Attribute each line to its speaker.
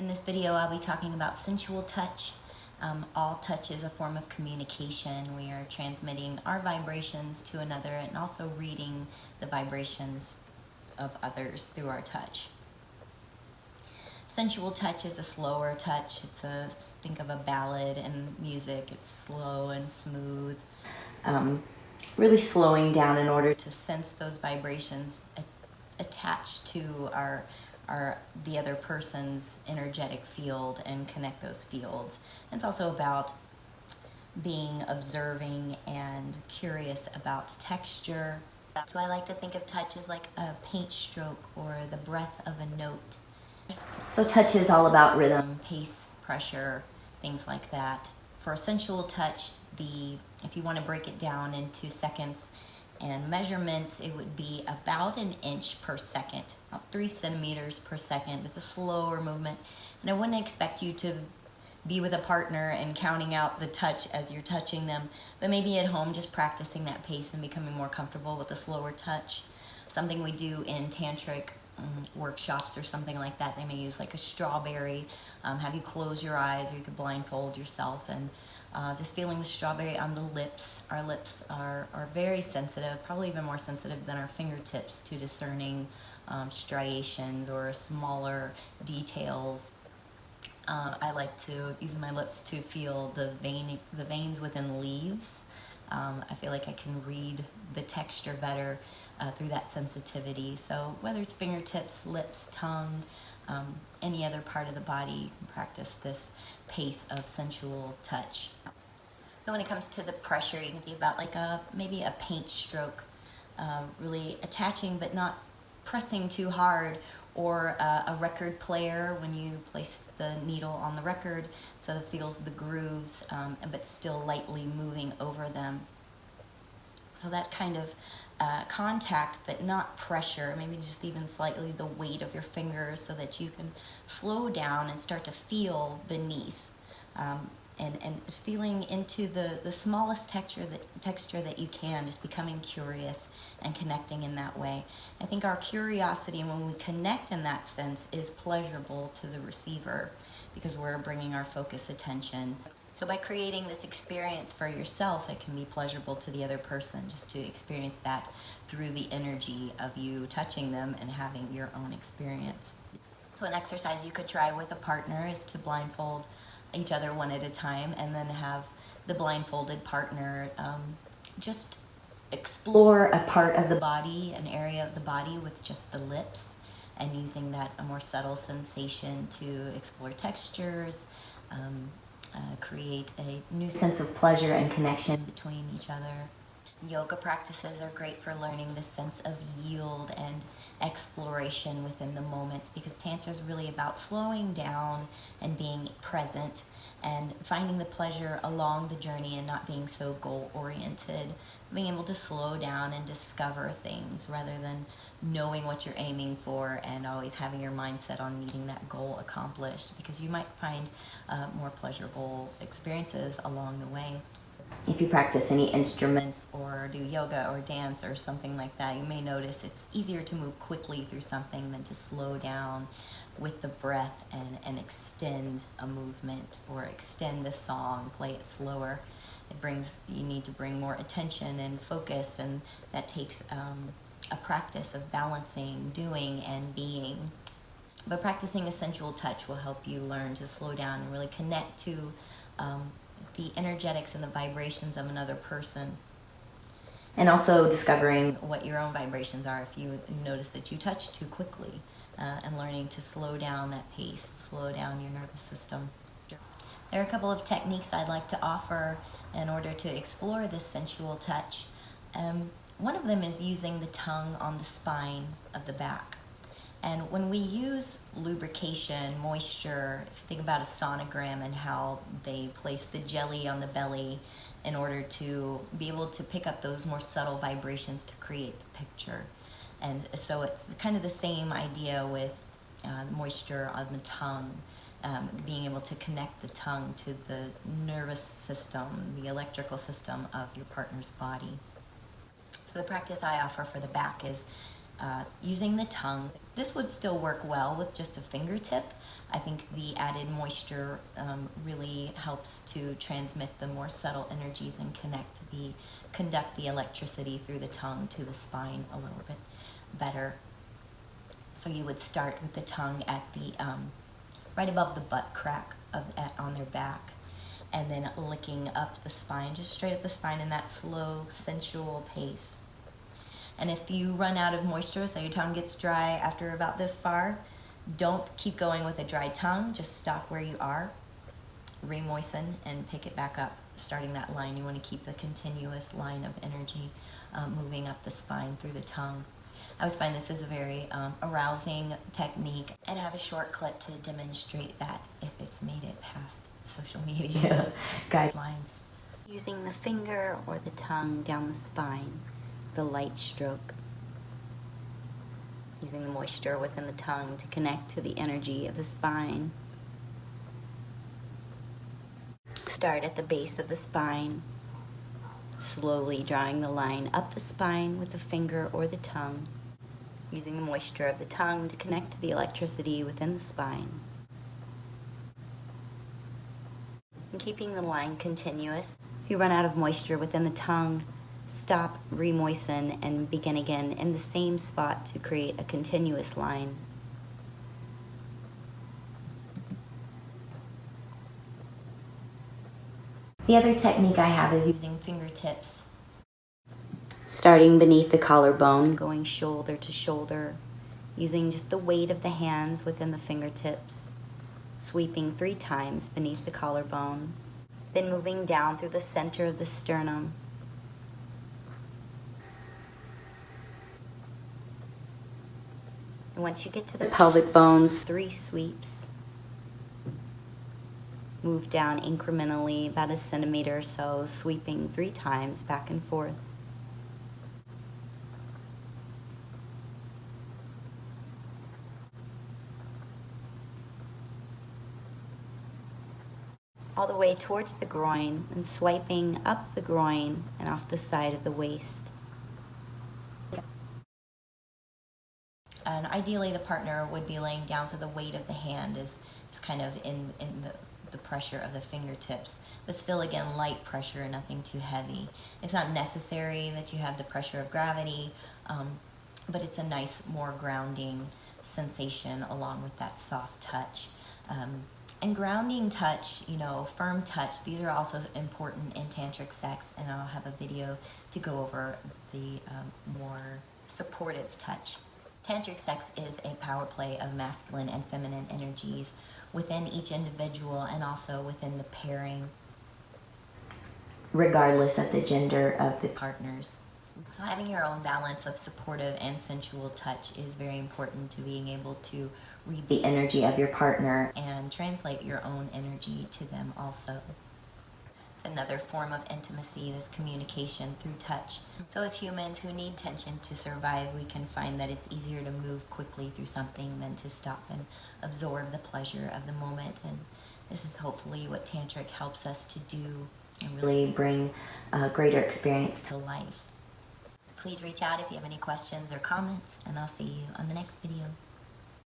Speaker 1: In this video, I'll be talking about sensual touch. All touch is a form of communication. We are transmitting our vibrations to another and also reading the vibrations of others through our touch. Sensual touch is a slower touch. Think of a ballad in music. It's slow and smooth. Really slowing down in order to sense those vibrations attached to the other person's energetic field and connect those fields. And it's also about being observing and curious about texture. So I like to think of touch as like a paint stroke or the breath of a note. So touch is all about rhythm, pace, pressure, things like that. For sensual touch, if you want to break it down into seconds and measurements, it would be about an inch per second, about 3 centimeters per second. It's a slower movement, and I wouldn't expect you to be with a partner and counting out the touch as you're touching them, but maybe at home just practicing that pace and becoming more comfortable with a slower touch. Something we do in Tantric workshops or something like that, they may use like a strawberry, have you close your eyes, or you could blindfold yourself and just feeling the strawberry on the lips. Our lips are very sensitive, probably even more sensitive than our fingertips to discerning striations or smaller details. I like to use my lips to feel the veins within leaves. I feel like I can read the texture better through that sensitivity. So whether it's fingertips, lips, tongue, any other part of the body, you can practice this pace of sensual touch. So when it comes to the pressure, you can think about like maybe a paint stroke, really attaching but not pressing too hard, or a record player when you place the needle on the record so it feels the grooves, but still lightly moving over them. So that kind of contact, but not pressure, maybe just even slightly the weight of your fingers so that you can slow down and start to feel beneath, and feeling into the smallest texture that you can, just becoming curious and connecting in that way. I think our curiosity, when we connect in that sense, is pleasurable to the receiver because we're bringing our focus attention. So by creating this experience for yourself, it can be pleasurable to the other person, just to experience that through the energy of you touching them and having your own experience. So an exercise you could try with a partner is to blindfold each other one at a time, and then have the blindfolded partner just explore a part of the body, an area of the body with just the lips, and using that a more subtle sensation to explore textures, create a new sense of pleasure and connection between each other. Yoga practices are great for learning this sense of yield and exploration within the moments, because Tantra is really about slowing down and being present and finding the pleasure along the journey and not being so goal-oriented. Being able to slow down and discover things rather than knowing what you're aiming for and always having your mindset on needing that goal accomplished, because you might find more pleasurable experiences along the way. If you practice any instruments or do yoga or dance or something like that, you may notice it's easier to move quickly through something than to slow down with the breath and extend a movement or extend a song, play it slower. You need to bring more attention and focus, and that takes a practice of balancing, doing, and being. But practicing a sensual touch will help you learn to slow down and really connect to the energetics and the vibrations of another person. And also discovering what your own vibrations are if you notice that you touch too quickly, and learning to slow down that pace, slow down your nervous system. There are a couple of techniques I'd like to offer in order to explore this sensual touch. One of them is using the tongue on the spine of the back. And when we use lubrication, moisture, if you think about a sonogram and how they place the jelly on the belly in order to be able to pick up those more subtle vibrations to create the picture. And so it's kind of the same idea with moisture on the tongue, being able to connect the tongue to the nervous system, the electrical system of your partner's body. So the practice I offer for the back is using the tongue. This would still work well with just a fingertip. I think the added moisture really helps to transmit the more subtle energies and conduct the electricity through the tongue to the spine a little bit better. So you would start with the tongue at the right above the butt crack on their back, and then licking up the spine, just straight up the spine in that slow, sensual pace. And if you run out of moisture, so your tongue gets dry after about this far, don't keep going with a dry tongue. Just stop where you are, re-moisten, and pick it back up, starting that line. You want to keep the continuous line of energy moving up the spine through the tongue. I always find this is a very arousing technique, and I have a short clip to demonstrate that if it's made it past social media guidelines. Using the finger or the tongue down the spine, the light stroke. Using the moisture within the tongue to connect to the energy of the spine. Start at the base of the spine, slowly drawing the line up the spine with the finger or the tongue, using the moisture of the tongue to connect to the electricity within the spine. And keeping the line continuous. If you run out of moisture within the tongue, stop, re-moisten, and begin again in the same spot to create a continuous line. The other technique I have is using fingertips. Starting beneath the collarbone, going shoulder to shoulder, using just the weight of the hands within the fingertips, sweeping 3 times beneath the collarbone, then moving down through the center of the sternum. And once you get to the pelvic bones, 3 sweeps. Move down incrementally, about a centimeter or so, sweeping 3 times back and forth. All the way towards the groin and swiping up the groin and off the side of the waist. And ideally the partner would be laying down so the weight of the hand is kind of in the pressure of the fingertips, but still again light pressure, nothing too heavy. It's not necessary that you have the pressure of gravity, but it's a nice, more grounding sensation along with that soft touch. And grounding touch, firm touch, these are also important in tantric sex, and I'll have a video to go over the more supportive touch. Tantric sex is a power play of masculine and feminine energies within each individual and also within the pairing, regardless of the gender of the partners. So having your own balance of supportive and sensual touch is very important to being able to read the energy of your partner and translate your own energy to them also. Another form of intimacy is communication through touch. So as humans who need tension to survive, we can find that it's easier to move quickly through something than to stop and absorb the pleasure of the moment. And this is hopefully what Tantric helps us to do and really bring a greater experience to life. Please reach out if you have any questions or comments, and I'll see you on the next video.